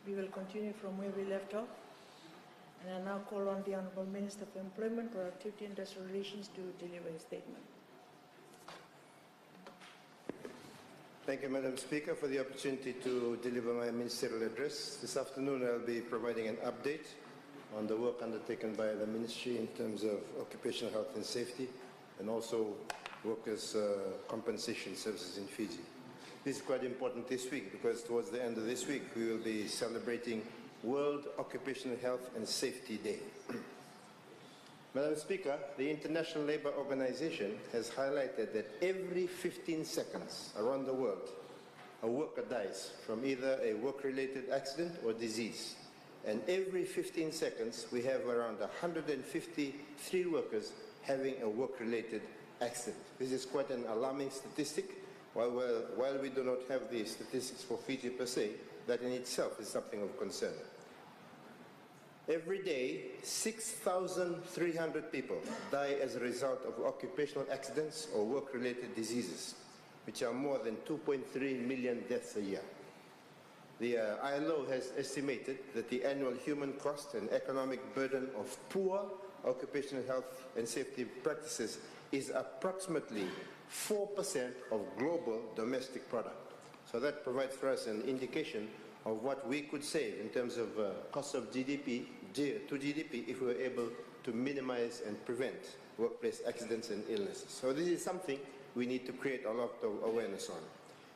We will continue from where we left off. And I now call on the Honourable Minister for Employment, Productivity and Industrial Relations to deliver a statement. Thank you, Madam Speaker, for the opportunity to deliver my ministerial address. This afternoon I'll be providing an update on the work undertaken by the Ministry in terms of occupational health and safety and also workers' compensation services in Fiji. This is quite important this week because towards the end of this week we will be celebrating World Occupational Health and Safety Day. Madam Speaker, the International Labour Organization has highlighted that every 15 seconds around the world, a worker dies from either a work-related accident or disease. And every 15 seconds, we have around 153 workers having a work-related accident. This is quite an alarming statistic. While we do not have the statistics for Fiji per se, that in itself is something of concern. Every day, 6,300 people die as a result of occupational accidents or work-related diseases, which are more than 2.3 million deaths a year. The ILO has estimated that the annual human cost and economic burden of poor occupational health and safety practices is approximately 4% of global domestic product. So that provides for us an indication of what we could save in terms of cost of GDP to GDP if we were able to minimize and prevent workplace accidents and illnesses. So this is something we need to create a lot of awareness on.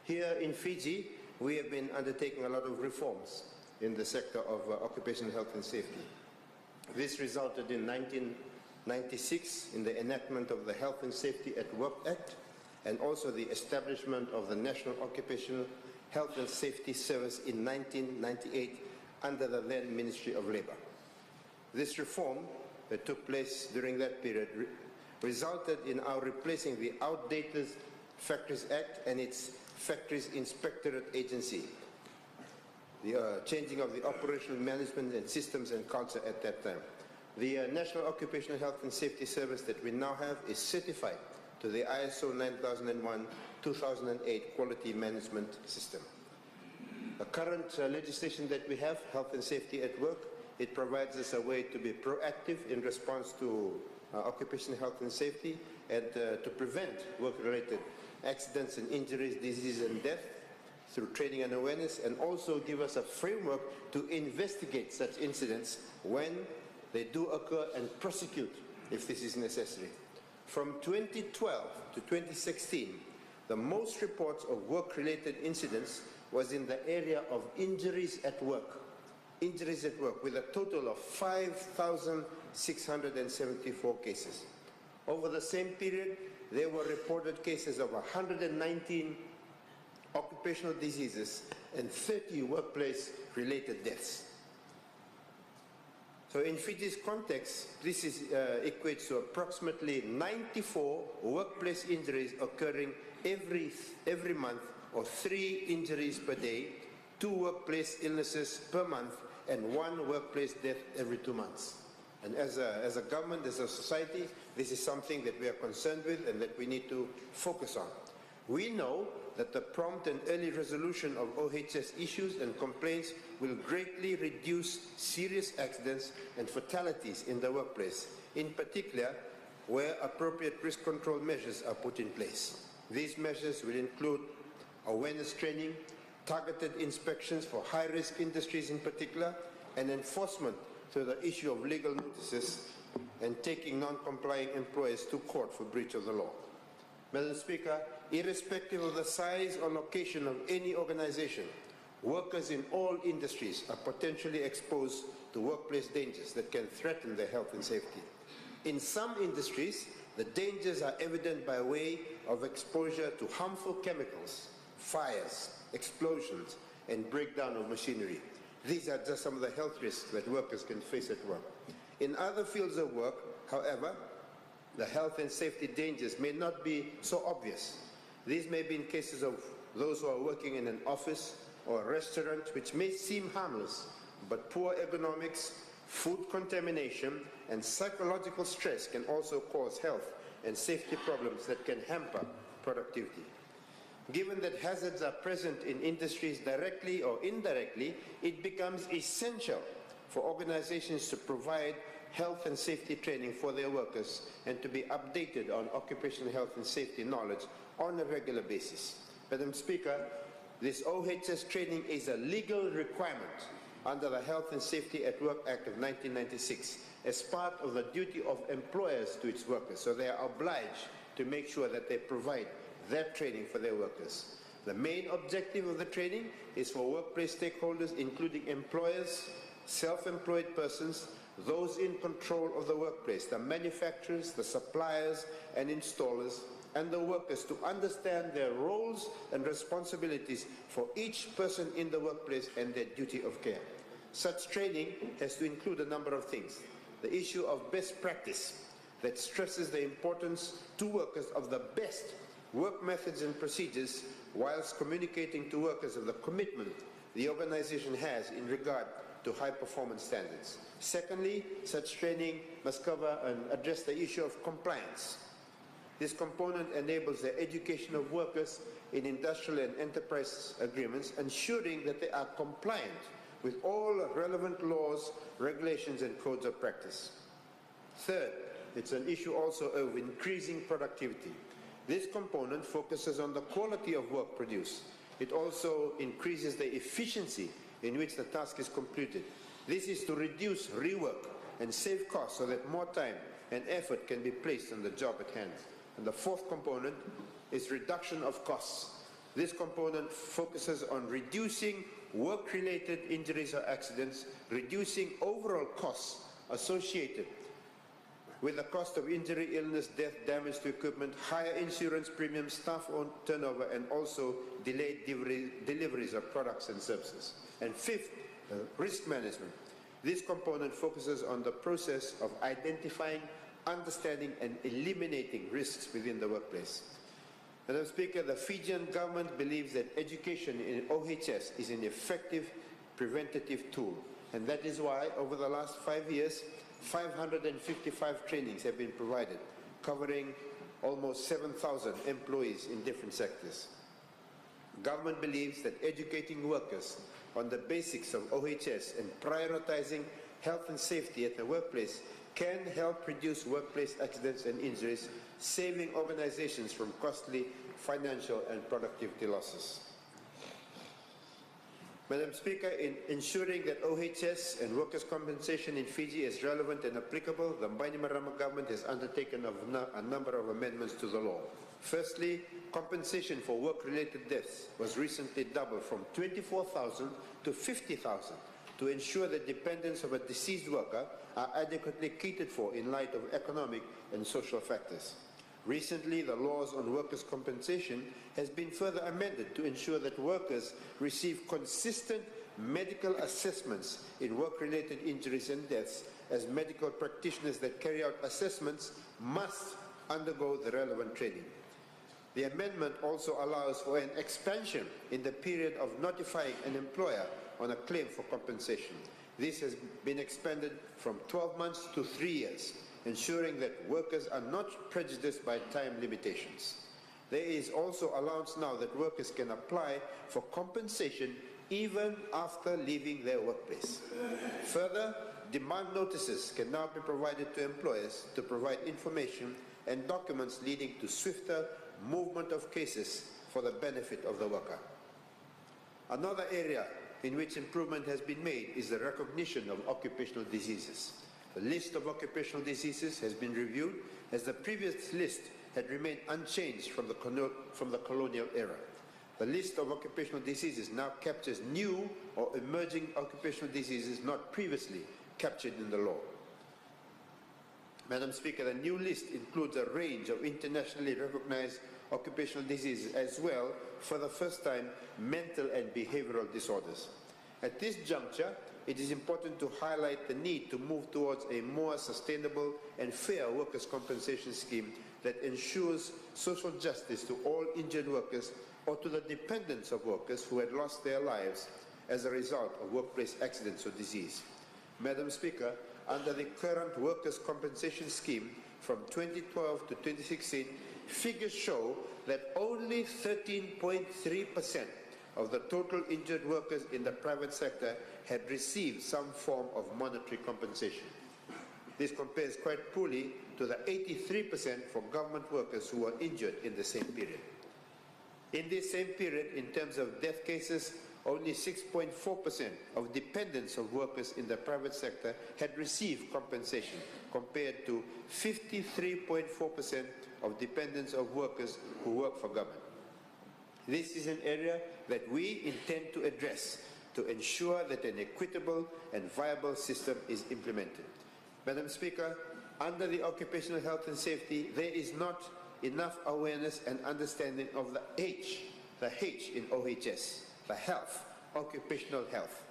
Here in Fiji, we have been undertaking a lot of reforms in the sector of occupational health and safety. This resulted in 1996 in the enactment of the Health and Safety at Work Act and also the establishment of the National Occupational Health and Safety Service in 1998 under the then Ministry of Labour. This reform that took place during that period resulted in our replacing the outdated Factories Act and its Factories Inspectorate Agency, the changing of the operational management and systems and culture at that time. The National Occupational Health and Safety Service that we now have is certified to the ISO 9001-2008 Quality Management System. The current legislation that we have, Health and Safety at Work, it provides us a way to be proactive in response to occupational health and safety and to prevent work-related accidents and injuries, disease and death through training and awareness, and also give us a framework to investigate such incidents when they do occur and prosecute if this is necessary. From 2012 to 2016, the most reports of work-related incidents was in the area of injuries at work, with a total of 5,674 cases. Over the same period, there were reported cases of 119 occupational diseases and 30 workplace-related deaths. So in Fiji's context, this equates to approximately 94 workplace injuries occurring every month, or 3 injuries per day, 2 workplace illnesses per month, and 1 workplace death every 2 months. And as a government, as a society, this is something that we are concerned with and that we need to focus on. We know that the prompt and early resolution of OHS issues and complaints will greatly reduce serious accidents and fatalities in the workplace, in particular where appropriate risk control measures are put in place. These measures will include awareness training, targeted inspections for high-risk industries in particular, and enforcement through the issue of legal notices and taking non-complying employers to court for breach of the law. Madam Speaker, irrespective of the size or location of any organization, workers in all industries are potentially exposed to workplace dangers that can threaten their health and safety. In some industries, the dangers are evident by way of exposure to harmful chemicals, fires, explosions, and breakdown of machinery. These are just some of the health risks that workers can face at work. In other fields of work, however, the health and safety dangers may not be so obvious. These may be in cases of those who are working in an office or a restaurant, which may seem harmless, but poor ergonomics, food contamination, and psychological stress can also cause health and safety problems that can hamper productivity. Given that hazards are present in industries directly or indirectly, it becomes essential for organizations to provide health and safety training for their workers and to be updated on occupational health and safety knowledge on a regular basis. Madam Speaker, this OHS training is a legal requirement under the Health and Safety at Work Act of 1996 as part of the duty of employers to its workers. So they are obliged to make sure that they provide that training for their workers. The main objective of the training is for workplace stakeholders, including employers, self-employed persons, those in control of the workplace, the manufacturers, the suppliers and installers, and the workers to understand their roles and responsibilities for each person in the workplace and their duty of care. Such training has to include a number of things. The issue of best practice that stresses the importance to workers of the best work methods and procedures whilst communicating to workers of the commitment the organization has in regard to high performance standards. Secondly, such training must cover and address the issue of compliance. This component enables the education of workers in industrial and enterprise agreements, ensuring that they are compliant with all relevant laws, regulations and codes of practice. Third, it's an issue also of increasing productivity. This component focuses on the quality of work produced. It also increases the efficiency in which the task is completed. This is to reduce rework and save costs so that more time and effort can be placed on the job at hand. And the fourth component is reduction of costs. This component focuses on reducing work-related injuries or accidents, reducing overall costs associated with the cost of injury, illness, death, damage to equipment, higher insurance premiums, staff turnover, and also delayed deliveries of products and services. And fifth, risk management. This component focuses on the process of identifying, understanding, and eliminating risks within the workplace. Madam Speaker, the Fijian government believes that education in OHS is an effective preventative tool, and that is why over the last 5 years, 555 trainings have been provided, covering almost 7,000 employees in different sectors. Government believes that educating workers on the basics of OHS and prioritizing health and safety at the workplace can help reduce workplace accidents and injuries, saving organizations from costly financial and productivity losses. Madam Speaker, in ensuring that OHS and workers' compensation in Fiji is relevant and applicable, the Bainimarama government has undertaken a number of amendments to the law. Firstly, compensation for work-related deaths was recently doubled from 24,000 to 50,000 to ensure that dependents of a deceased worker are adequately catered for in light of economic and social factors. Recently, the laws on workers' compensation has been further amended to ensure that workers receive consistent medical assessments in work-related injuries and deaths, as medical practitioners that carry out assessments must undergo the relevant training. The amendment also allows for an expansion in the period of notifying an employer on a claim for compensation. This has been expanded from 12 months to 3 years, ensuring that workers are not prejudiced by time limitations. There is also allowance now that workers can apply for compensation even after leaving their workplace. Further, demand notices can now be provided to employers to provide information and documents leading to swifter movement of cases for the benefit of the worker. Another area in which improvement has been made is the recognition of occupational diseases. The list of occupational diseases has been reviewed, as the previous list had remained unchanged from the colonial era. The list of occupational diseases now captures new or emerging occupational diseases not previously captured in the law. Madam Speaker, the new list includes a range of internationally recognized occupational diseases, as well, for the first time, mental and behavioral disorders. At this juncture, it is important to highlight the need to move towards a more sustainable and fair workers' compensation scheme that ensures social justice to all injured workers or to the dependents of workers who had lost their lives as a result of workplace accidents or disease. Madam Speaker, under the current workers' compensation scheme from 2012 to 2016, figures show that only 13.3% of the total injured workers in the private sector had received some form of monetary compensation. This compares quite poorly to the 83% for government workers who were injured in the same period. In this same period, in terms of death cases, only 6.4% of dependents of workers in the private sector had received compensation, compared to 53.4% of dependents of workers who work for government. This is an area that we intend to address to ensure that an equitable and viable system is implemented. Madam Speaker, under the occupational health and safety, there is not enough awareness and understanding of the H in OHS, the health, occupational health.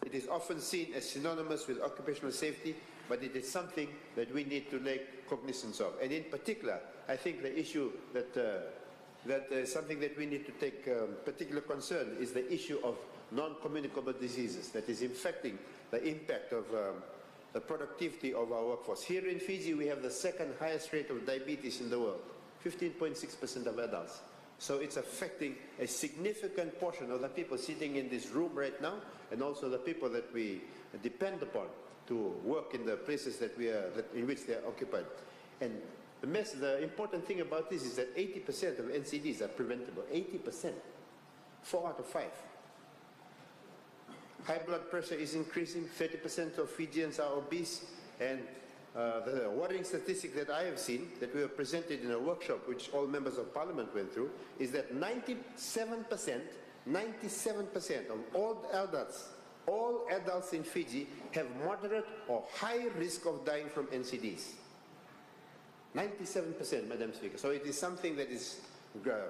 It is often seen as synonymous with occupational safety, but it is something that we need to take cognizance of. And in particular, I think the issue that something that we need to take particular concern is the issue of non-communicable diseases that is affecting the impact of the productivity of our workforce. Here in Fiji, we have the second highest rate of diabetes in the world, 15.6% of adults. So it's affecting a significant portion of the people sitting in this room right now, and also the people that we depend upon to work in the places in which they are occupied. And the important thing about this is that 80% of NCDs are preventable. 80%. 4 out of 5. High blood pressure is increasing. 30% of Fijians are obese. And the worrying statistic that I have seen, that we were presented in a workshop which all members of parliament went through, is that 97% of all adults in Fiji have moderate or high risk of dying from NCDs. 97%, Madam Speaker. So it is something that is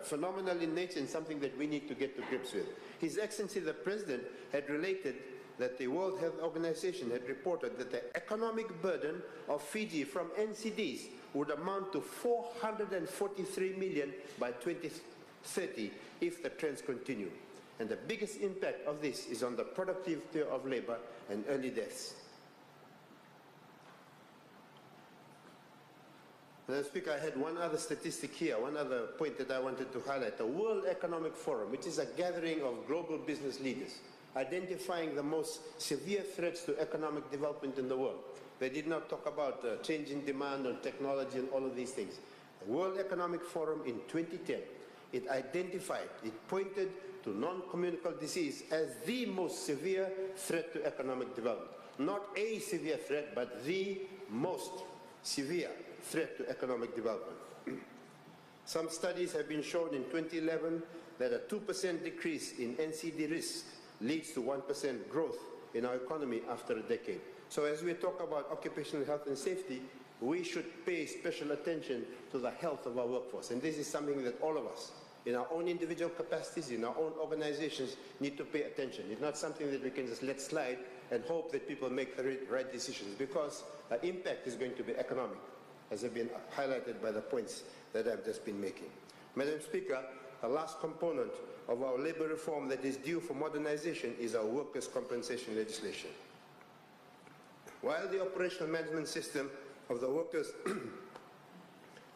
phenomenal in nature and something that we need to get to grips with. His Excellency the President had related that the World Health Organization had reported that the economic burden of Fiji from NCDs would amount to 443 million by 2030 if the trends continue. And the biggest impact of this is on the productivity of labor and early deaths. Madam Speaker, I had one other statistic here, one other point that I wanted to highlight. The World Economic Forum, which is a gathering of global business leaders, identifying the most severe threats to economic development in the world. They did not talk about changing demand on technology and all of these things. The World Economic Forum in 2010, it identified, it pointed to non-communicable disease as the most severe threat to economic development. Not a severe threat, but the most severe threat to economic development. Some studies have been shown in 2011 that a 2% decrease in NCD risk leads to 1% growth in our economy after a decade. So as we talk about occupational health and safety, we should pay special attention to the health of our workforce. And this is something that all of us, in our own individual capacities, in our own organizations, need to pay attention. It's not something that we can just let slide and hope that people make the right decisions, because the impact is going to be economic, as have been highlighted by the points that I've just been making. Madam Speaker, the last component of our labor reform that is due for modernization is our workers' compensation legislation. While the operational management system of the workers'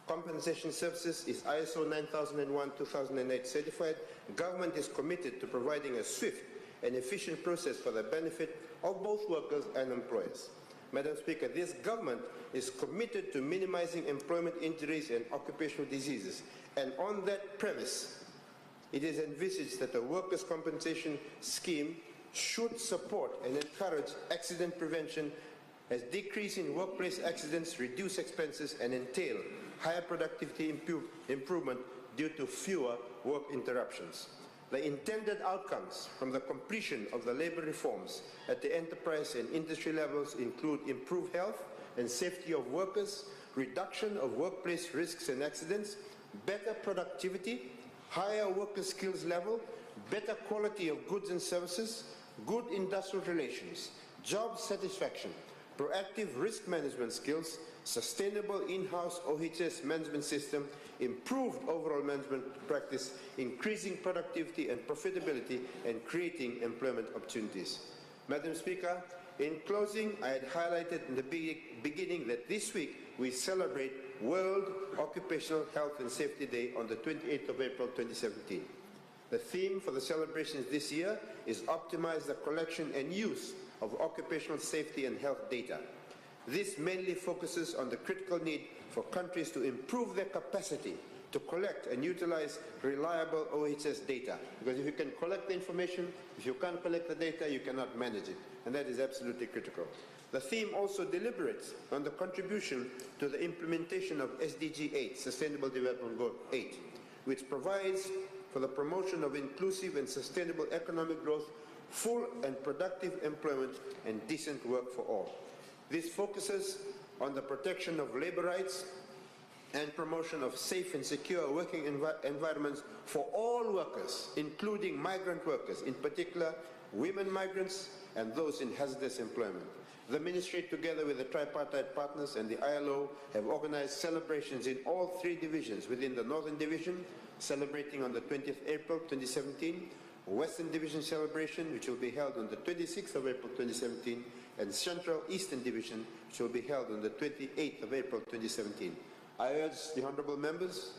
compensation services is ISO 9001-2008 certified, government is committed to providing a swift and efficient process for the benefit of both workers and employers. Madam Speaker, this government is committed to minimizing employment injuries and occupational diseases, and on that premise, it is envisaged that the workers' compensation scheme should support and encourage accident prevention, as decrease in workplace accidents reduce expenses and entail higher productivity improvement due to fewer work interruptions. The intended outcomes from the completion of the labor reforms at the enterprise and industry levels include improved health and safety of workers, reduction of workplace risks and accidents, better productivity, higher worker skills level, better quality of goods and services, good industrial relations, job satisfaction, proactive risk management skills, sustainable in-house OHS management system, improved overall management practice, increasing productivity and profitability, and creating employment opportunities. Madam Speaker, in closing, I had highlighted in the beginning that this week we celebrate World Occupational Health and Safety Day on the 28th of April 2017. The theme for the celebrations this year is Optimize the Collection and Use of Occupational Safety and Health Data. This mainly focuses on the critical need for countries to improve their capacity to collect and utilize reliable OHS data. Because if you can collect the information, if you can't collect the data, you cannot manage it. And that is absolutely critical. The theme also deliberates on the contribution to the implementation of SDG 8, Sustainable Development Goal 8, which provides for the promotion of inclusive and sustainable economic growth, full and productive employment, and decent work for all. This focuses on the protection of labor rights and promotion of safe and secure working environments for all workers, including migrant workers, in particular women migrants and those in hazardous employment. The Ministry, together with the tripartite partners and the ILO, have organized celebrations in all 3 divisions within the Northern Division, celebrating on the 20th April 2017, Western Division celebration, which will be held on the 26th of April 2017, and Central Eastern Division, which will be held on the 28th of April 2017. I urge the honourable members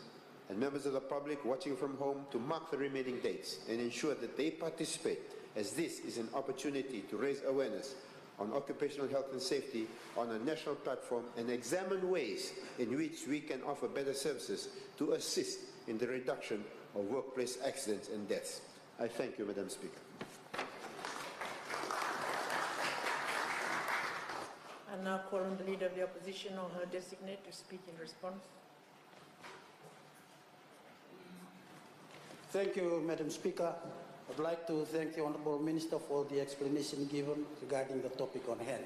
and members of the public watching from home to mark the remaining dates and ensure that they participate, as this is an opportunity to raise awareness on occupational health and safety on a national platform and examine ways in which we can offer better services to assist in the reduction of workplace accidents and deaths. I thank you, Madam Speaker. I now call on the Leader of the Opposition or her designate to speak in response. Thank you, Madam Speaker. I'd like to thank the Honourable Minister for the explanation given regarding the topic on hand,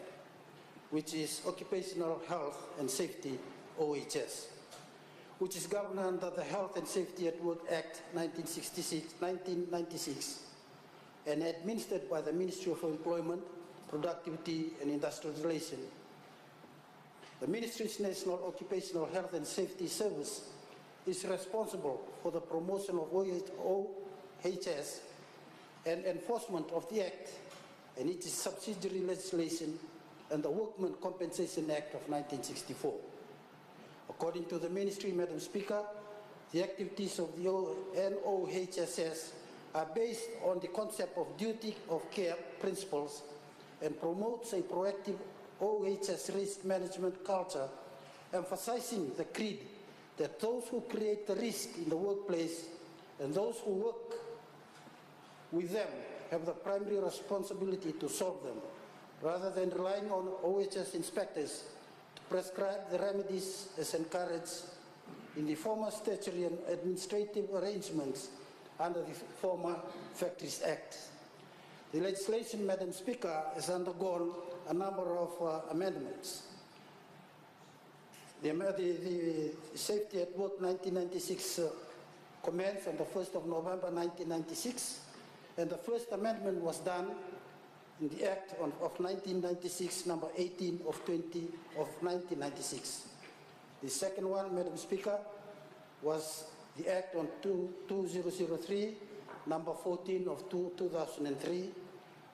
which is Occupational Health and Safety, OHS, which is governed under the Health and Safety at Work Act 1996 and administered by the Ministry of Employment, Productivity and Industrial Relations. The Ministry's National Occupational Health and Safety Service is responsible for the promotion of OHS and enforcement of the Act and its subsidiary legislation and the Workmen Compensation Act of 1964. According to the Ministry, Madam Speaker, the activities of the NOHSS are based on the concept of duty of care principles and promotes a proactive OHS risk management culture, emphasizing the creed that those who create the risk in the workplace and those who work with them have the primary responsibility to solve them, rather than relying on OHS inspectors to prescribe the remedies as encouraged in the former statutory and administrative arrangements under the former Factories Act. The legislation, Madam Speaker, has undergone a number of amendments. The Safety at Work 1996 commenced on the 1st of November 1996, and the first amendment was done in the Act of 1996, number 18 of 1996. The second one, Madam Speaker, was the Act on 2003, number 14 of 2003,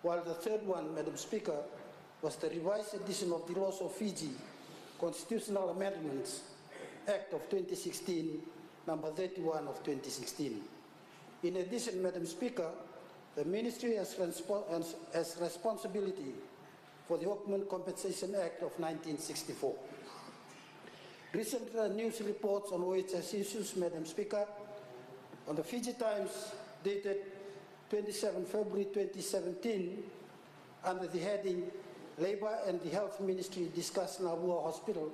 while the third one, Madam Speaker, was the revised edition of the Laws of Fiji, Constitutional Amendments, Act of 2016, number 31 of 2016. In addition, Madam Speaker, the Ministry has responsibility for the Workmen Compensation Act of 1964. Recent news reports on OHS issues, Madam Speaker, on the Fiji Times dated 27 February 2017, under the heading Labour and the Health Ministry discuss Nabua Hospital,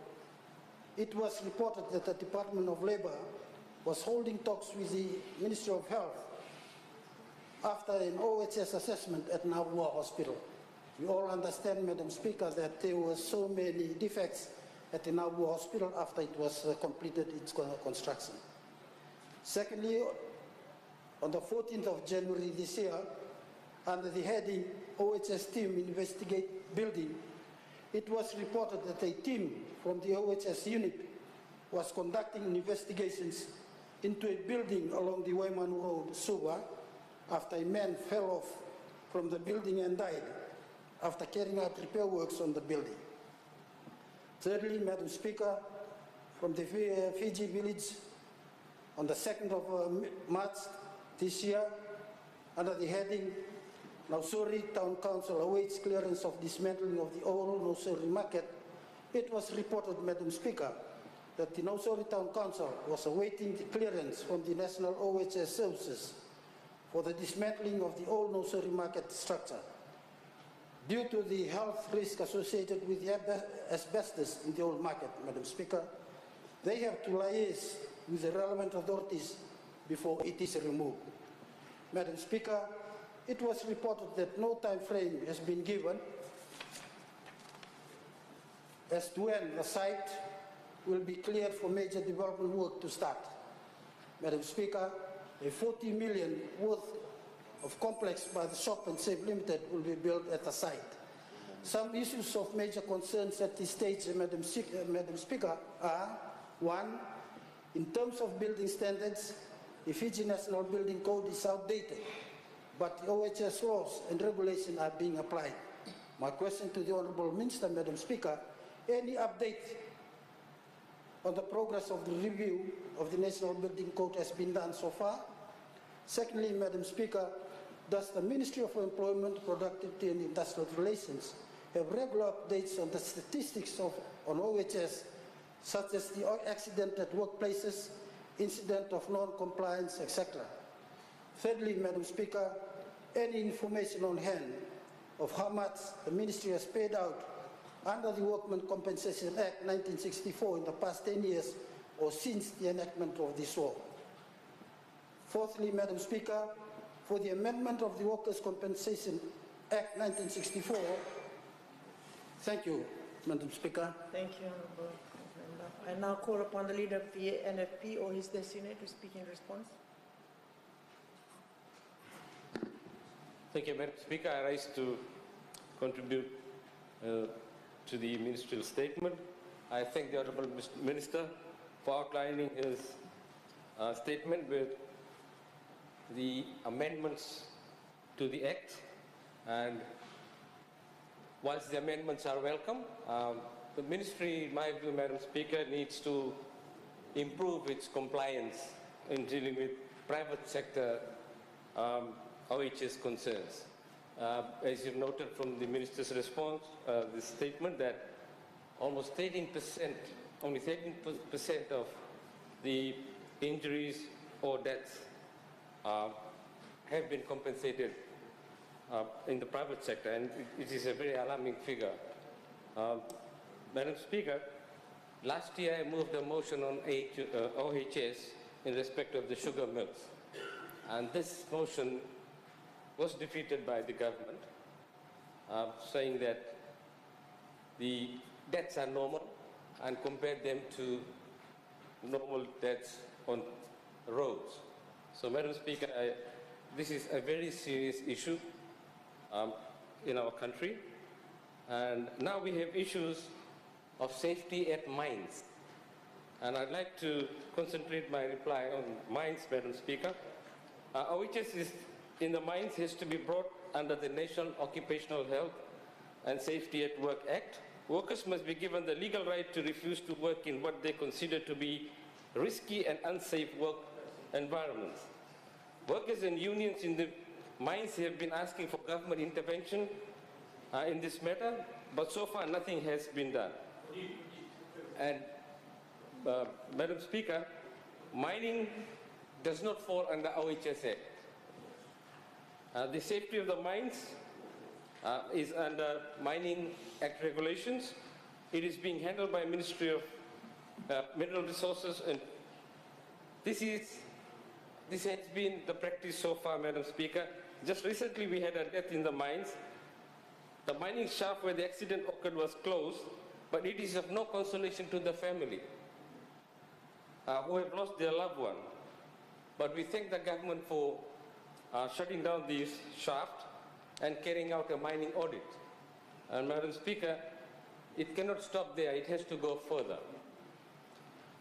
it was reported that the Department of Labour was holding talks with the Ministry of Health after an OHS assessment at Nabua Hospital. We all understand, Madam Speaker, that there were so many defects at the Nabua Hospital after it was completed its construction. Secondly, on the 14th of January this year, under the heading OHS Team Investigate Building, it was reported that a team from the OHS unit was conducting investigations into a building along the Waimanu Road, Suva, after a man fell off from the building and died after carrying out repair works on the building. Thirdly, Madam Speaker, from the Fiji village on the 2nd of March this year under the heading Nausori Town Council awaits clearance of dismantling of the old Nausori market. It was reported, Madam Speaker, that the Nausori Town Council was awaiting the clearance from the National OHS Services for the dismantling of the old Nausori market structure. Due to the health risk associated with the asbestos in the old market, Madam Speaker, they have to liaise with the relevant authorities before it is removed. Madam Speaker, it was reported that no time frame has been given as to when the site will be cleared for major development work to start. Madam Speaker, a 40 million worth of complex by the Shop and Save Limited will be built at the site. Some issues of major concerns at this stage, Madam Speaker, are: one, in terms of building standards, the Fiji National Building Code is outdated, but the OHS laws and regulations are being applied. My question to the Honourable Minister, Madam Speaker, any update on the progress of the review of the National Building Code has been done so far? Secondly, Madam Speaker, does the Ministry of Employment, Productivity and Industrial Relations have regular updates on the statistics on OHS, such as the accident at workplaces, incident of non-compliance, etc.? Thirdly, Madam Speaker, any information on hand of how much the Ministry has paid out under the Workmen Compensation Act 1964 in the past 10 years or since the enactment of this law? Fourthly, Madam Speaker, for the amendment of the Workers' Compensation Act 1964, thank you, Madam Speaker. Thank you, Honourable Member. I now call upon the Leader of the NFP or his designate to speak in response. Thank you, Madam Speaker. I rise to contribute to the ministerial statement. I thank the Honourable Minister for outlining his statement with the amendments to the Act. And whilst the amendments are welcome, the Ministry, in my view, Madam Speaker, needs to improve its compliance in dealing with private sector OHS concerns. As you've noted from the Minister's response, the statement that almost 13%, only 13% of the injuries or deaths have been compensated in the private sector, and it is a very alarming figure. Madam Speaker, last year I moved a motion on OHS in respect of the sugar mills, and this motion was defeated by the government, saying that the deaths are normal and compared them to normal deaths on roads. So, Madam Speaker, this is a very serious issue in our country, and now we have issues of safety at mines. And I'd like to concentrate my reply on mines, Madam Speaker. OHS is in the mines has to be brought under the National Occupational Health and Safety at Work Act. Workers must be given the legal right to refuse to work in what they consider to be risky and unsafe work environments. Workers and unions in the mines have been asking for government intervention in this matter, but so far nothing has been done. And Madam Speaker, mining does not fall under OHS Act. The safety of the mines is under Mining Act regulations. It is being handled by Ministry of Mineral Resources, and this has been the practice so far, Madam Speaker. Just recently we had a death in the mines. The mining shaft where the accident occurred was closed, but it is of no consolation to the family who have lost their loved one. But we thank the government for shutting down this shaft and carrying out a mining audit. And Madam Speaker, it cannot stop there, it has to go further.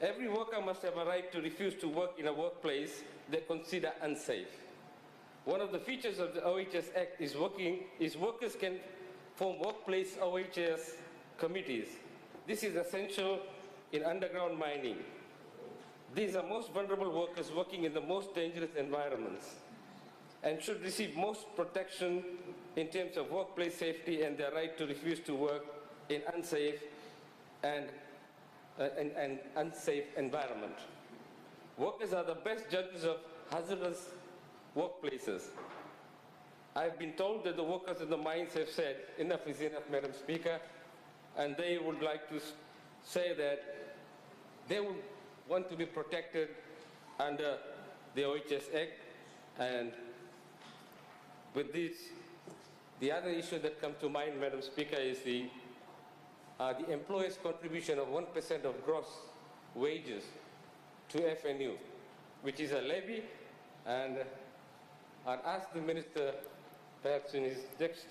Every worker must have a right to refuse to work in a workplace they consider unsafe. One of the features of the OHS Act is workers can form workplace OHS committees. This is essential in underground mining. These are most vulnerable workers working in the most dangerous environments and should receive most protection in terms of workplace safety and their right to refuse to work in unsafe and unsafe environment. Workers are the best judges of hazardous workplaces. I've been told that the workers in the mines have said, enough is enough, Madam Speaker, and they would like to say that they would want to be protected under the OHS Act. And with this, the other issue that comes to mind, Madam Speaker, is the employer's contribution of 1% of gross wages to FNU, which is a levy, and I'd ask the Minister, perhaps in his next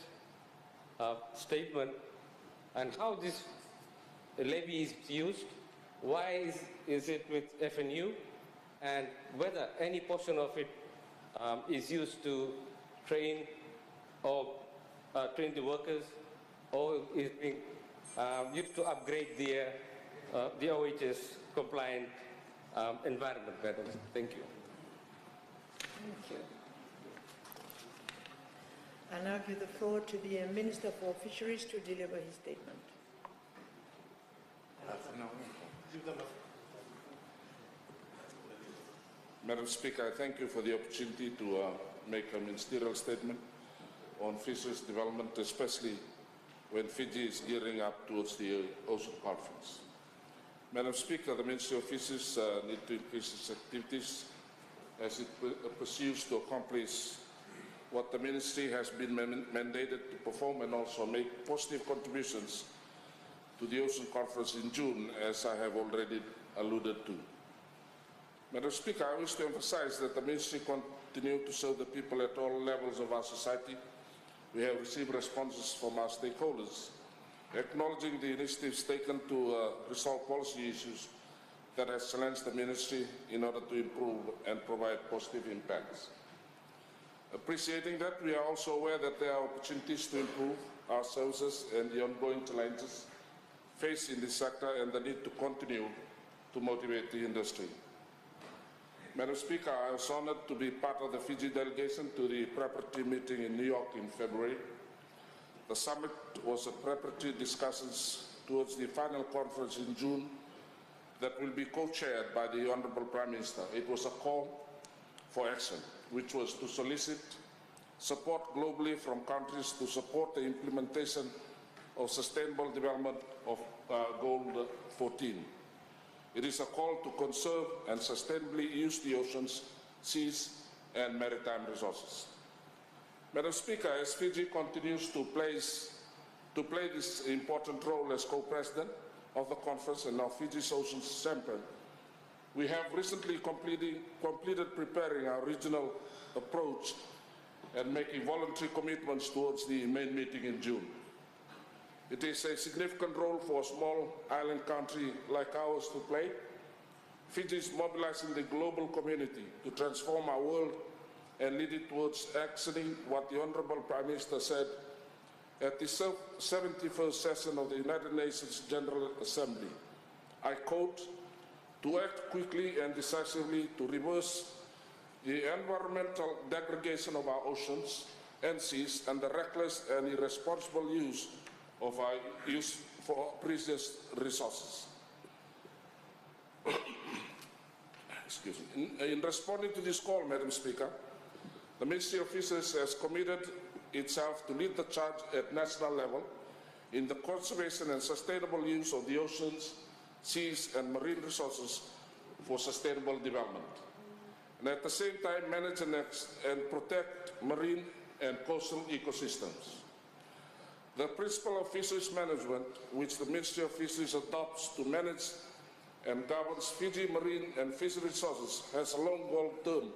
statement, and how this levy is used, why is it with FNU, and whether any portion of it is used to train the workers, or is being used to upgrade the OHS compliant environment, Madam. Thank you. Thank you. I now give the floor to the Minister for Fisheries to deliver his statement. Madam Speaker, I thank you for the opportunity to make a ministerial statement on fisheries development, especially when Fiji is gearing up towards the Ocean Conference. Madam Speaker, the Ministry of Fisheries needs to increase its activities as it pursues to accomplish what the Ministry has been mandated to perform, and also make positive contributions to the Ocean Conference in June, as I have already alluded to. Madam Speaker, I wish to emphasize that the Ministry continues to serve the people at all levels of our society. We have received responses from our stakeholders acknowledging the initiatives taken to resolve policy issues that has challenged the Ministry in order to improve and provide positive impacts. Appreciating that, we are also aware that there are opportunities to improve our services and the ongoing challenges faced in this sector, and the need to continue to motivate the industry. Madam Speaker, I was honored to be part of the Fiji delegation to the preparatory meeting in New York in February. The summit was a preparatory discussions towards the final conference in June that will be co-chaired by the Honourable Prime Minister. It was a call for action, which was to solicit support globally from countries to support the implementation of Sustainable Development of Goal 14. It is a call to conserve and sustainably use the oceans, seas, and maritime resources. Madam Speaker, as Fiji continues to play this important role as co-president of the conference and now Fiji's Oceans Champion, we have recently completed preparing our regional approach and making voluntary commitments towards the main meeting in June. It is a significant role for a small island country like ours to play. Fiji is mobilizing the global community to transform our world and lead it towards actioning what the Honourable Prime Minister said at the 71st session of the United Nations General Assembly. I quote, "To act quickly and decisively to reverse the environmental degradation of our oceans and seas and the reckless and irresponsible use of our precious resources." Excuse me. In responding to this call, Madam Speaker, the Ministry of Fisheries has committed itself to lead the charge at national level in the conservation and sustainable use of the oceans, seas, and marine resources for sustainable development, and at the same time manage and protect marine and coastal ecosystems. The principle of fisheries management, which the Ministry of Fisheries adopts to manage and governs Fiji marine and fishery resources, has a long goal term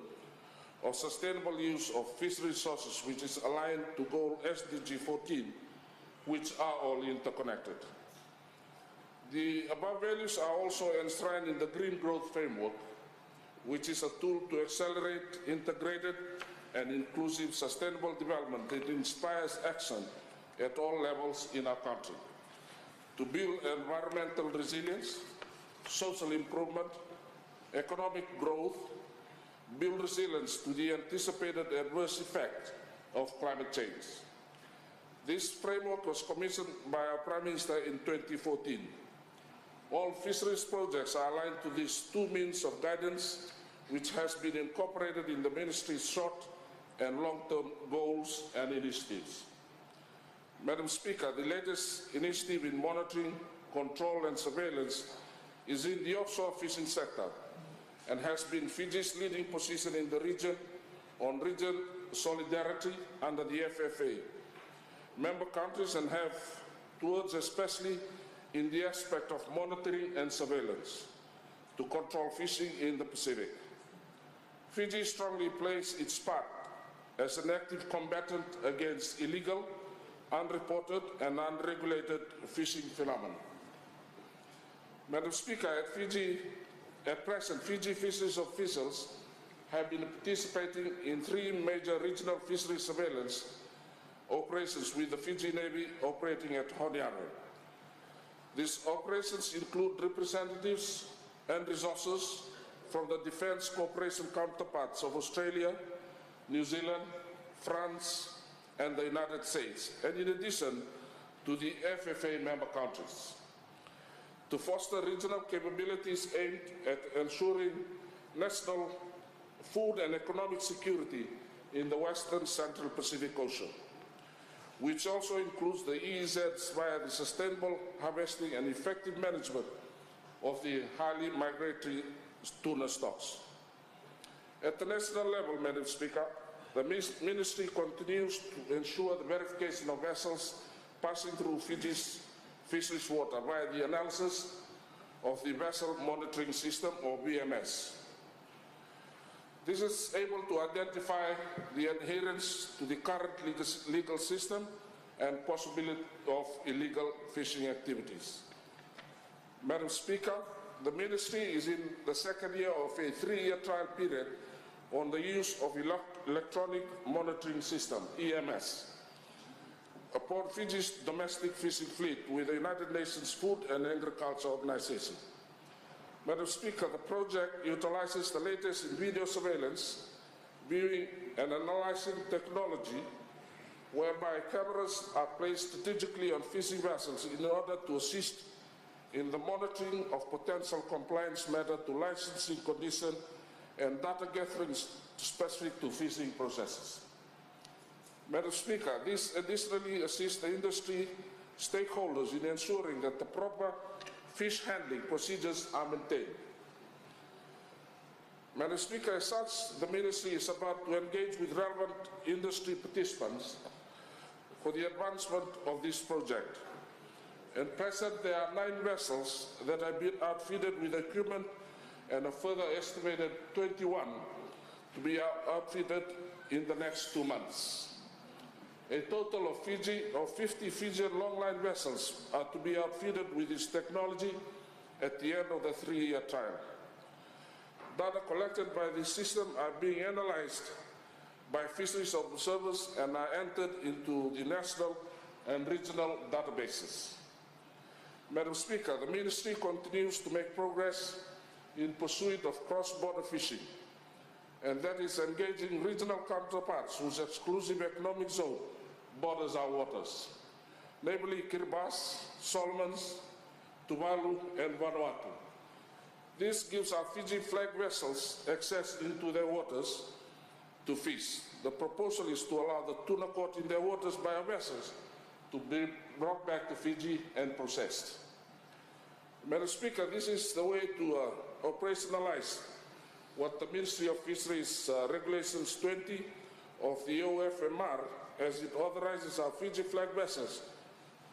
of sustainable use of fishery resources, which is aligned to goal SDG 14, which are all interconnected. The above values are also enshrined in the Green Growth Framework, which is a tool to accelerate integrated and inclusive sustainable development that inspires action at all levels in our country, to build environmental resilience, social improvement, economic growth, build resilience to the anticipated adverse effect of climate change. This framework was commissioned by our Prime Minister in 2014. All fisheries projects are aligned to these two means of guidance, which has been incorporated in the Ministry's short and long-term goals and initiatives. Madam Speaker, the latest initiative in monitoring, control and surveillance is in the offshore fishing sector and has been Fiji's leading position in the region on region solidarity under the FFA. Member countries and have towards especially in the aspect of monitoring and surveillance to control fishing in the Pacific. Fiji strongly plays its part as an active combatant against illegal, unreported and unregulated fishing phenomena. Madam Speaker, at present, Fiji fisheries officials have been participating in 3 major regional fisheries surveillance operations with the Fiji Navy operating at Honiara. These operations include representatives and resources from the defence cooperation counterparts of Australia, New Zealand, France, and the United States, and in addition to the FFA member countries, to foster regional capabilities aimed at ensuring national food and economic security in the Western Central Pacific Ocean, which also includes the EEZs via the sustainable harvesting and effective management of the highly migratory tuna stocks. At the national level, Madam Speaker, the Ministry continues to ensure the verification of vessels passing through Fiji's fisheries water via the analysis of the Vessel Monitoring System, or VMS. This is able to identify the adherence to the current legal system and possibility of illegal fishing activities. Madam Speaker, the Ministry is in the second year of a 3-year trial period on the use of electronic monitoring system, EMS, upon Fiji's domestic fishing fleet with the United Nations Food and Agriculture Organization. Madam Speaker, the project utilizes the latest in video surveillance, viewing and analyzing technology, whereby cameras are placed strategically on fishing vessels in order to assist in the monitoring of potential compliance matter to licensing condition and data gathering specific to fishing processes. Madam Speaker, this additionally assists the industry stakeholders in ensuring that the proper fish handling procedures are maintained. Madam Speaker, as such, the Ministry is about to engage with relevant industry participants for the advancement of this project. At present, there are 9 vessels that have been outfitted with equipment and a further estimated 21 to be outfitted in the next 2 months. A total of 50 Fijian longline vessels are to be outfitted with this technology at the end of the 3-year trial. Data collected by this system are being analyzed by fisheries observers and are entered into the national and regional databases. Madam Speaker, the Ministry continues to make progress in pursuit of cross-border fishing, and that is engaging regional counterparts whose exclusive economic zone borders our waters, namely Kiribati, Solomons, Tuvalu, and Vanuatu. This gives our Fiji flag vessels access into their waters to fish. The proposal is to allow the tuna caught in their waters by our vessels to be brought back to Fiji and processed. Madam Speaker, this is the way to operationalize what the Ministry of Fisheries Regulations 20 of the OFMR, as it authorizes our Fiji flag vessels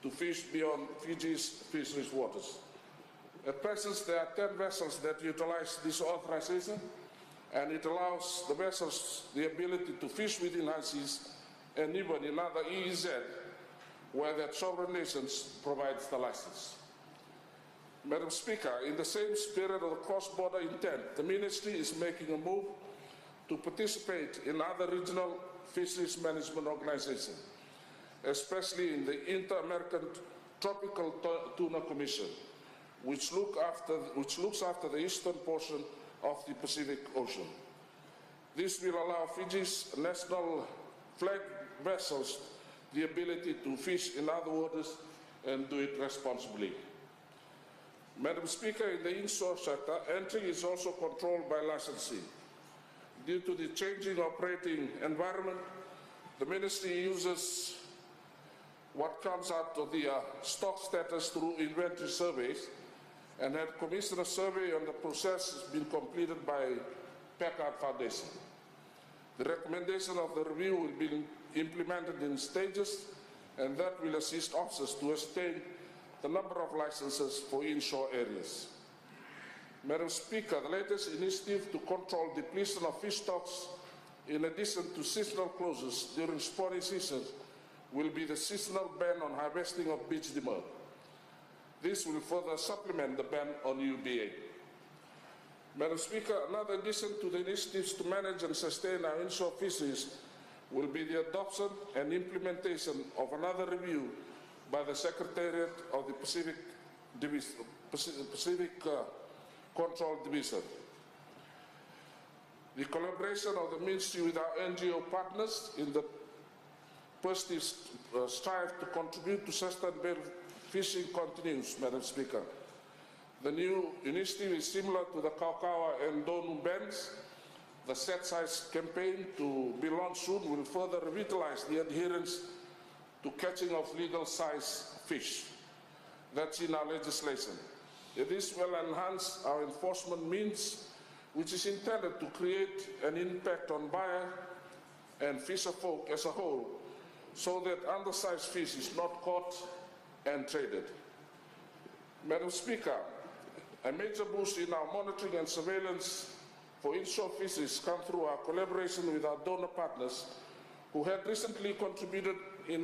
to fish beyond Fiji's fisheries waters. At present, there are 10 vessels that utilize this authorization, and it allows the vessels the ability to fish within our seas and even in other EEZ, where their sovereign nations provides the license. Madam Speaker, in the same spirit of the cross-border intent, the Ministry is making a move to participate in other regional fisheries management organizations, especially in the Inter-American Tropical Tuna Commission, which looks after the eastern portion of the Pacific Ocean. This will allow Fiji's national flag vessels the ability to fish in other waters and do it responsibly. Madam Speaker, in the inshore sector, entry is also controlled by licensing. Due to the changing operating environment, the Ministry uses what comes out of the stock status through inventory surveys, and had commissioned a survey on the process has been completed by Packard Foundation. The recommendation of the review will be implemented in stages, and that will assist officers to ascertain the number of licenses for inshore areas. Madam Speaker, the latest initiative to control depletion of fish stocks, in addition to seasonal closures during spawning seasons, will be the seasonal ban on harvesting of beach demurred. This will further supplement the ban on UBA. Madam Speaker, another addition to the initiatives to manage and sustain our inshore fisheries will be the adoption and implementation of another review by the Secretariat of the Pacific Control Division. The collaboration of the Ministry with our NGO partners in the positive strive to contribute to sustainable fishing continues, Madam Speaker. The new initiative is similar to the Kaukaua and Donu bans. The Set Size campaign, to be launched soon, will further revitalize the adherence to catching of legal size fish. That's in our legislation. This will enhance our enforcement means, which is intended to create an impact on buyer and fisher folk as a whole, so that undersized fish is not caught and traded. Madam Speaker, a major boost in our monitoring and surveillance for inshore fisheries come through our collaboration with our donor partners, who had recently contributed in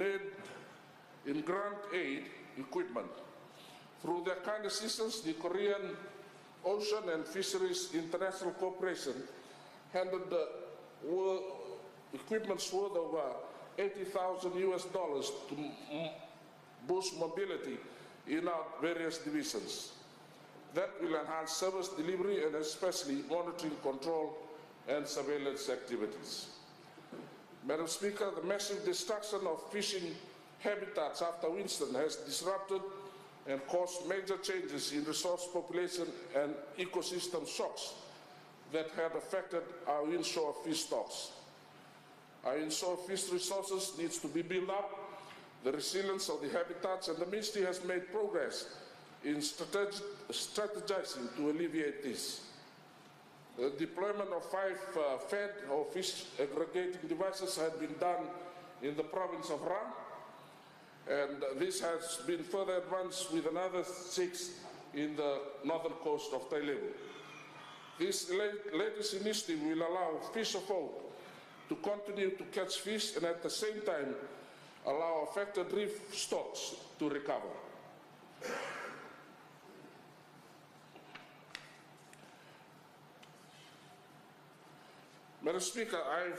grant aid equipment. Through their kind assistance, the Korean Ocean and Fisheries International Corporation handed the equipment's worth of $80,000 to boost mobility in our various divisions. That will enhance service delivery and especially monitoring, control, and surveillance activities. Madam Speaker, the massive destruction of fishing habitats after Winston has disrupted and caused major changes in resource population and ecosystem shocks that had affected our inshore fish stocks. Our inshore fish resources needs to be built up, the resilience of the habitats, and the Ministry has made progress in strategizing to alleviate this. The deployment of 5 FED or fish aggregating devices had been done in the province of Rang, and this has been further advanced with another 6 in the northern coast of Tailevu. This latest initiative will allow fisher folk to continue to catch fish and at the same time allow affected reef stocks to recover. Madam Speaker, I'm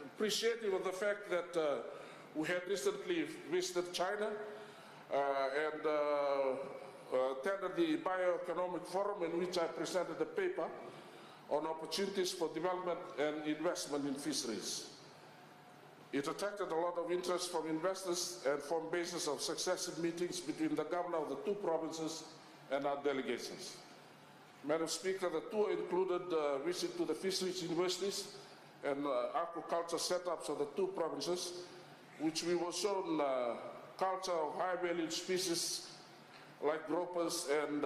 appreciative of the fact that we had recently visited China and attended the Bioeconomic Forum, in which I presented a paper on opportunities for development and investment in fisheries. It attracted a lot of interest from investors and formed basis of successive meetings between the governor of the 2 provinces and our delegations. Madam Speaker, the tour included a visit to the fisheries universities and aquaculture setups of the 2 provinces, which we were shown culture of high-valued species like gropers and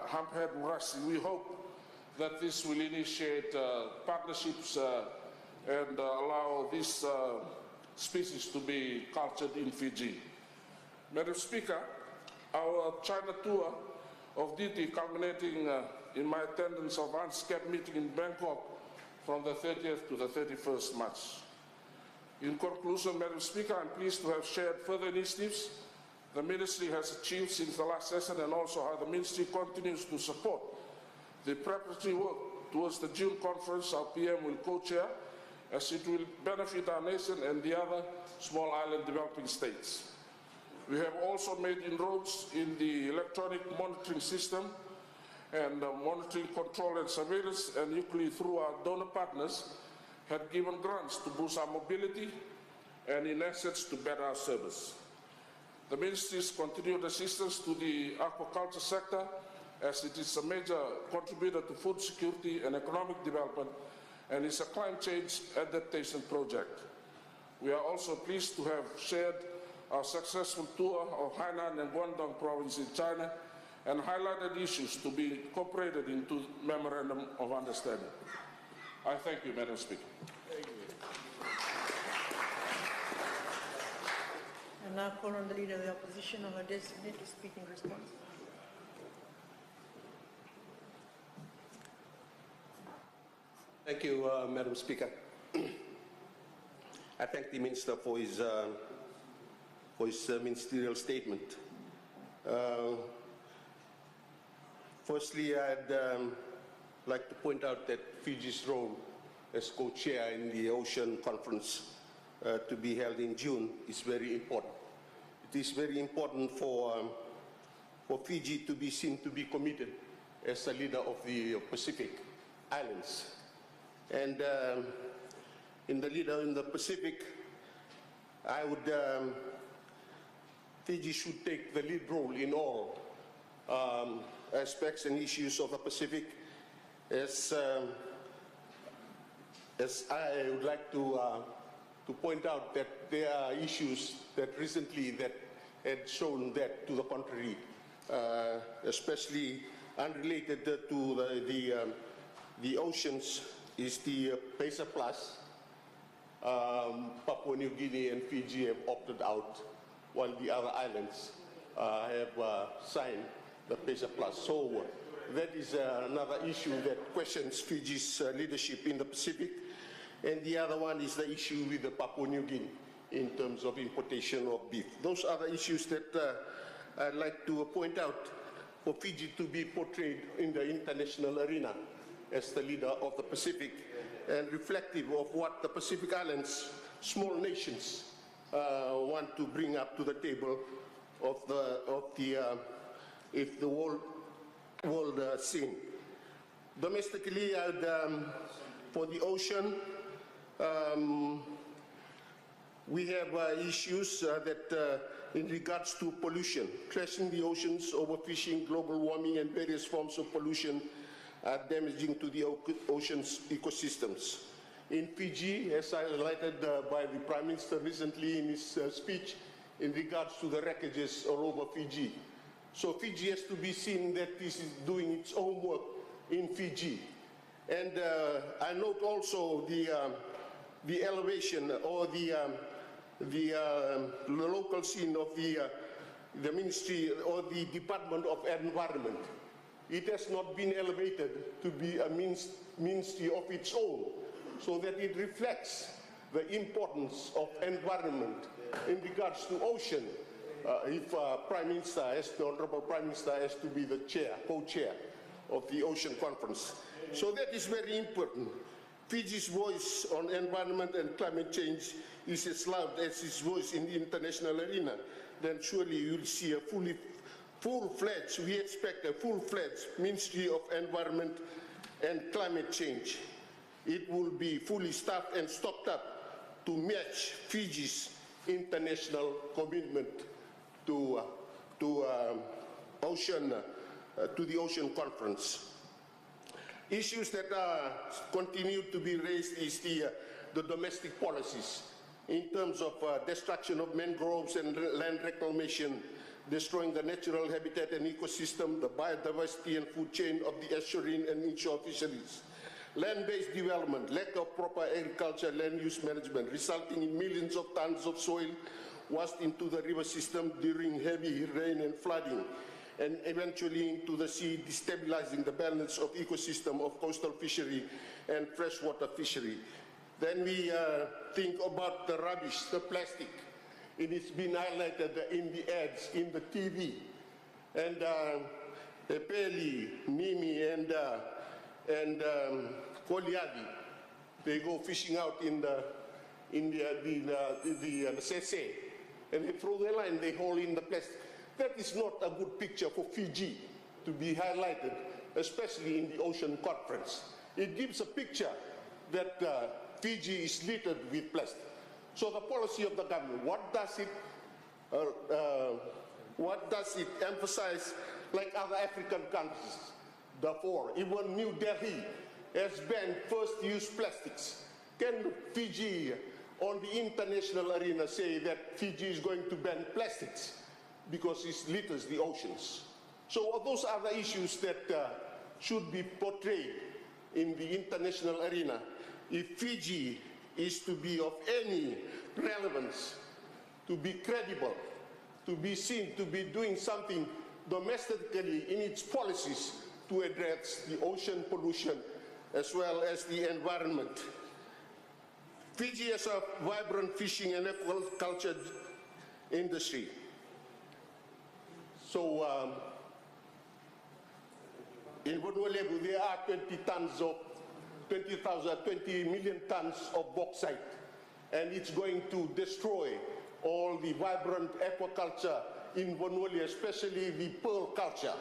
humphead wrasse. We hope that this will initiate partnerships and allow these species to be cultured in Fiji. Madam Speaker, our China tour of duty culminating in my attendance of UNSCAP meeting in Bangkok from the 30th to the 31st March. In conclusion, Madam Speaker, I'm pleased to have shared further initiatives the Ministry has achieved since the last session, and also how the Ministry continues to support the preparatory work towards the June conference our PM will co-chair, as it will benefit our nation and the other small island developing states. We have also made inroads in the electronic monitoring system and monitoring, control and surveillance, and equally through our donor partners had given grants to boost our mobility and in assets to better our service. The Ministry's continued assistance to the aquaculture sector, as it is a major contributor to food security and economic development, and is a climate change adaptation project. We are also pleased to have shared our successful tour of Hainan and Guangdong province in China and highlighted issues to be incorporated into Memorandum of Understanding. I thank you, Madam Speaker. And now call on the Leader of the Opposition or her designate to speak in response. Thank you, Madam Speaker. I thank the Minister for his ministerial statement. Firstly, I'd like to point out that Fiji's role as co-chair in the Ocean Conference to be held in June is very important. It is very important for Fiji to be seen to be committed as a leader of the Pacific Islands. And in the leader in the Pacific, I would, Fiji should take the lead role in all aspects and issues of the Pacific, as I would like to point out that there are issues that recently that had shown that to the contrary, especially unrelated to the oceans, is the PESA Plus. Papua New Guinea and Fiji have opted out, while the other islands have signed the PESA Plus. So that is another issue that questions Fiji's leadership in the Pacific. And the other one is the issue with the Papua New Guinea in terms of importation of beef. Those are the issues that I'd like to point out for Fiji to be portrayed in the international arena as the leader of the Pacific, and reflective of what the Pacific Islands, small nations, want to bring up to the table of the world scene. Domestically, for the ocean, we have issues that in regards to pollution, trashing the oceans, overfishing, global warming, and various forms of pollution are damaging to the ocean's ecosystems. In Fiji, as highlighted by the Prime Minister recently in his speech, in regards to the wreckages all over Fiji. So Fiji has to be seen that this is doing its own work in Fiji. And I note also the elevation or the local scene of the Ministry or the Department of Environment. It has not been elevated to be a ministry of its own, so that it reflects the importance of environment in regards to ocean. If Prime Minister, the Honorable Prime Minister, has to be the chair, co-chair of the Ocean Conference. So that is very important. Fiji's voice on environment and climate change is as loud as its voice in the international arena. Then surely you'll see a full-fledged, we expect a full-fledged Ministry of Environment and Climate Change. It will be fully staffed and stocked up to match Fiji's international commitment to the Ocean Conference. Issues that continue to be raised is the domestic policies in terms of destruction of mangroves and land reclamation, destroying the natural habitat and ecosystem, the biodiversity and food chain of the estuarine and inshore fisheries. Land-based development, lack of proper agriculture land use management, resulting in millions of tons of soil washed into the river system during heavy rain and flooding, and eventually into the sea, destabilizing the balance of ecosystem of coastal fishery and freshwater fishery. Then we think about the rubbish, the plastic. It has been highlighted in the ads, in the TV. And Peli, Mimi, and Koliadi, they go fishing out in the Sese, and they throw their line, they haul in the plastic. That is not a good picture for Fiji to be highlighted, especially in the Ocean Conference. It gives a picture that Fiji is littered with plastic. So the policy of the government, what does it emphasize like other African countries? Therefore, even New Delhi has banned first-use plastics. Can Fiji, on the international arena, say that Fiji is going to ban plastics because it litters the oceans? So those are the issues that should be portrayed in the international arena. If Fiji is to be of any relevance, to be credible, to be seen to be doing something domestically in its policies to address the ocean pollution as well as the environment. Fiji has a vibrant fishing and aquaculture industry. So in Vanuatu there are 20 million tons of bauxite, and it's going to destroy all the vibrant aquaculture in Vanuatu, especially the pearl culture.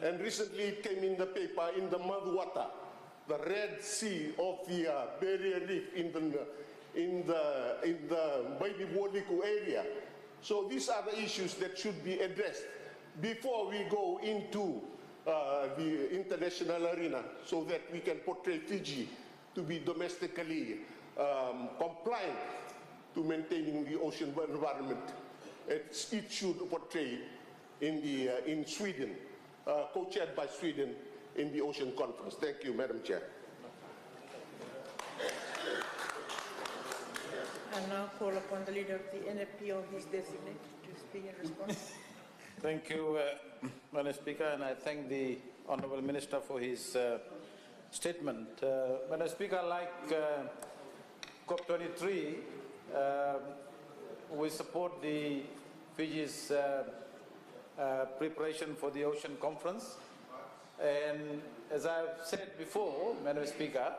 And recently it came in the paper in the Madhuwata, the Red Sea of the barrier reef in the Baby Woliku area. So these are the issues that should be addressed before we go into the international arena, so that we can portray Fiji to be domestically compliant to maintaining the ocean environment. It should portray in Sweden, co-chaired by Sweden in the Ocean Conference. Thank you, Madam Chair. And now call upon the leader of the NFP or his designate to speak in response. Thank you, Madam Speaker, and I thank the Honourable Minister for his statement. Madam Speaker, like COP23, we support the Fiji's preparation for the Ocean Conference. And as I've said before, Madam Speaker,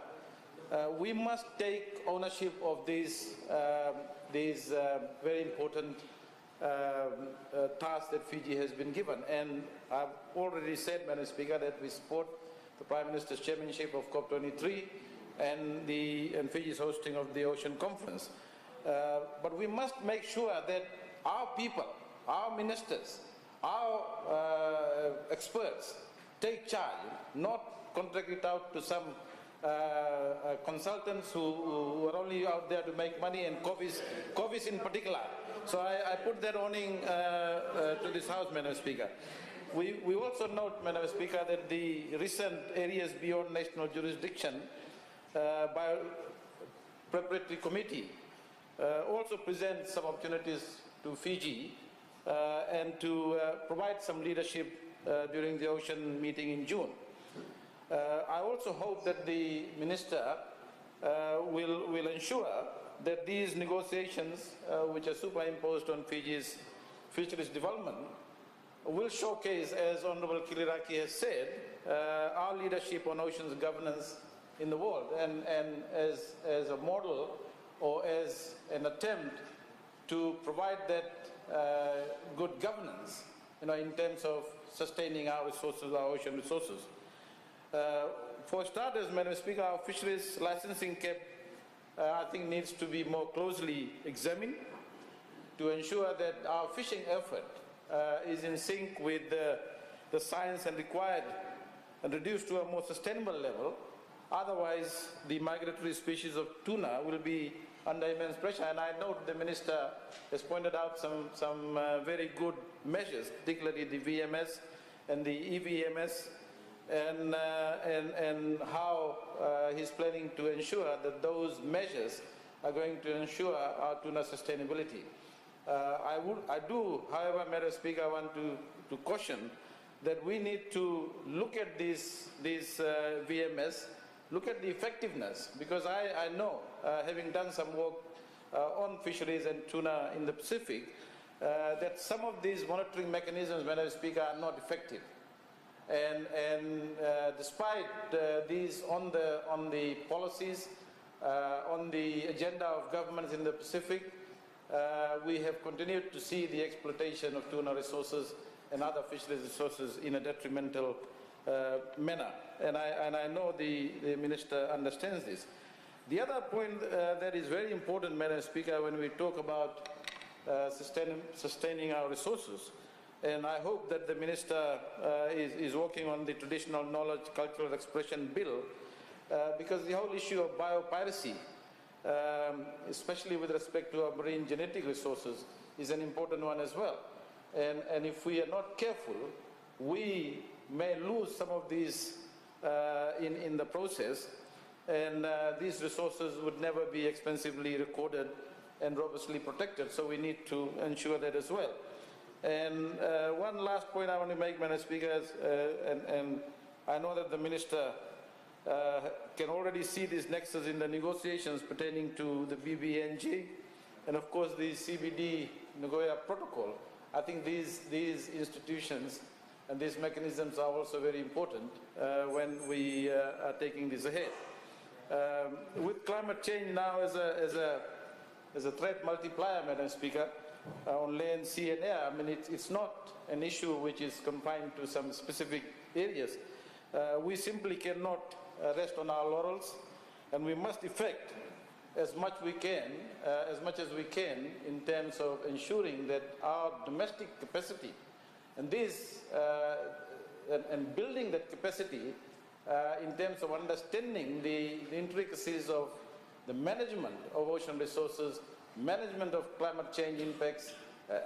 we must take ownership of these very important task that Fiji has been given. And I've already said, Madam Speaker, that we support the Prime Minister's chairmanship of COP23 and Fiji's hosting of the Ocean Conference. But we must make sure that our people, our ministers, our experts take charge, not contract it out to some consultants who are only out there to make money, and COVIS in particular. So I put that warning to this House, Madam Speaker. We also note, Madam Speaker, that the recent areas beyond national jurisdiction by preparatory committee also presents some opportunities to Fiji and to provide some leadership during the ocean meeting in June. I also hope that the Minister will ensure that these negotiations, which are superimposed on Fiji's fisheries development, will showcase, as Honourable Kiliraki has said, our leadership on oceans governance in the world, and as a model or as an attempt to provide that good governance, in terms of sustaining our resources, our ocean resources. For starters, Madam Speaker, our fisheries licensing cap, I think, needs to be more closely examined to ensure that our fishing effort is in sync with the science and required and reduced to a more sustainable level. Otherwise, the migratory species of tuna will be under immense pressure. And I note the Minister has pointed out some very good measures, particularly the VMS and the EVMS, and how he's planning to ensure that those measures are going to ensure our tuna sustainability. I do, however, Madam Speaker, I want to caution that we need to look at these VMS, look at the effectiveness, because I know, having done some work on fisheries and tuna in the Pacific, that some of these monitoring mechanisms, Madam Speaker, are not effective. And despite these on the policies, on the agenda of governments in the Pacific, we have continued to see the exploitation of tuna resources and other fisheries resources in a detrimental manner. And I know the Minister understands this. The other point that is very important, Madam Speaker, when we talk about sustaining our resources, and I hope that the Minister is working on the Traditional Knowledge Cultural Expression Bill, because the whole issue of biopiracy, especially with respect to our marine genetic resources, is an important one as well. And if we are not careful, we may lose some of these in the process, and these resources would never be expensively recorded and robustly protected, so we need to ensure that as well. And one last point I want to make, Madam Speaker, is, and I know that the Minister can already see this nexus in the negotiations pertaining to the BBNG and of course the CBD Nagoya Protocol. I think these institutions and these mechanisms are also very important when we are taking this ahead. With climate change now as a threat multiplier, Madam Speaker, on land, sea and air, I mean it's not an issue which is confined to some specific areas. We simply cannot rest on our laurels, and we must effect as much as we can in terms of ensuring that our domestic capacity and and building that capacity in terms of understanding the intricacies of the management of ocean resources, management of climate change impacts,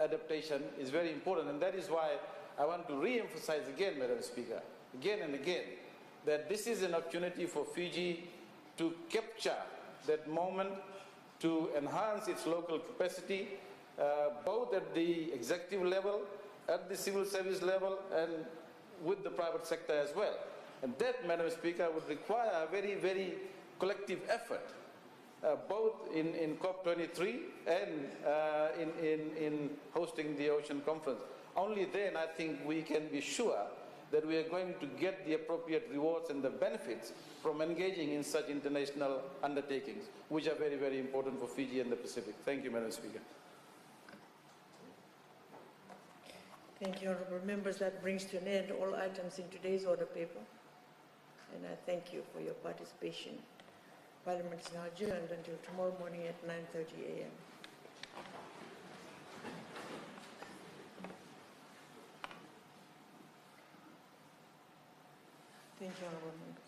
adaptation is very important. And that is why I want to re-emphasize again, Madam Speaker, again and again, that this is an opportunity for Fiji to capture that moment, to enhance its local capacity, both at the executive level, at the civil service level, and with the private sector as well. And that, Madam Speaker, would require a very, very collective effort, both in COP23 and in hosting the Ocean Conference. Only then I think we can be sure that we are going to get the appropriate rewards and the benefits from engaging in such international undertakings, which are very, very important for Fiji and the Pacific. Thank you, Madam Speaker. Thank you, honourable members. That brings to an end all items in today's order paper. And I thank you for your participation. Parliament is now adjourned until tomorrow morning at 9:30 a.m. Thank you, honourable members.